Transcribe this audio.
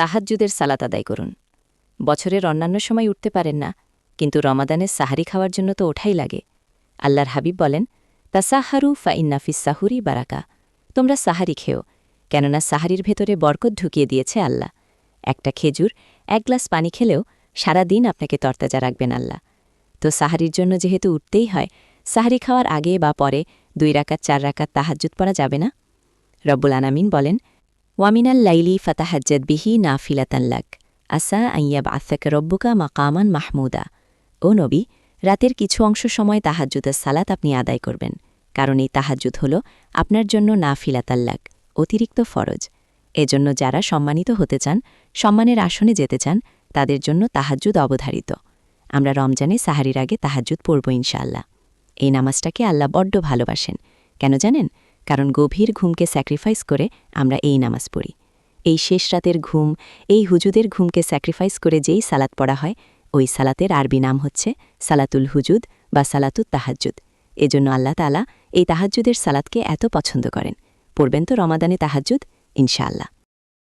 তাহাজ্জুদের সালাত আদায় করুন। বছরের অন্যান্য সময় উঠতে পারেন না, কিন্তু রমাদানের সাহারি খাওয়ার জন্য তো ওঠাই লাগে। আল্লাহর হাবিব বলেন, তাসাহারু ফাইন্নাফিস সাহুরি বারাকা, তোমরা সাহারি খেও, কেননা সাহারির ভেতরে বরকত ঢুকিয়ে দিয়েছে আল্লাহ। একটা খেজুর, 1 গ্লাস পানি খেলেও সারা দিন আপনাকে তরতাজা রাখবেন আল্লাহ। তো সাহারির জন্য যেহেতু উঠতেই হয়, সাহারি খাওয়ার আগে বা পরে 2 রাকাত 4 রাকাত তাহাজ্জুদ পড়া যাবে না? রব্বুল আলামিন বলেন, ওয়ামিনাল লাইলি ফাতাহাজ্জাদ বিহি নাফিলাতান লাক আসা আইয়াব আসাক রব্বুকা মাকামান মাহমুদা। ও নবী, রাতের কিছু অংশ সময় তাহাজ্জুদের সালাত আপনি আদায় করবেন, কারণ এই তাহাজ্জুদ হল আপনার জন্য নাফিলাতাল্লাক, অতিরিক্ত ফরজ। এজন্য যারা সম্মানিত হতে চান, সম্মানের আসনে যেতে চান, তাদের জন্য তাহাজ্জুদ অবধারিত। আমরা রমজানে সাহারির আগে তাহাজ্জুদ পড়ব ইনশাআল্লাহ। এই নামাজটাকে আল্লাহ বড্ড ভালোবাসেন। কেন জানেন? কারণ গভীর ঘুমকে স্যাক্রিফাইস করে আমরা এই নামাজ পড়ি। এই শেষ রাতের ঘুম, এই হুজুদের ঘুমকে স্যাক্রিফাইস করে যেই সালাত পড়া হয়, ওই সালাতের আরবি নাম হচ্ছে সালাতুল হুজুদ বা সালাতুত তাহাজ্জুদ। এজন্য আল্লাহ তাআলা এই তাহাজ্জুদের সালাতকে এত পছন্দ করেন। পড়বেন তো রমাদানে তাহাজ্জুদ ইনশাআল্লাহ।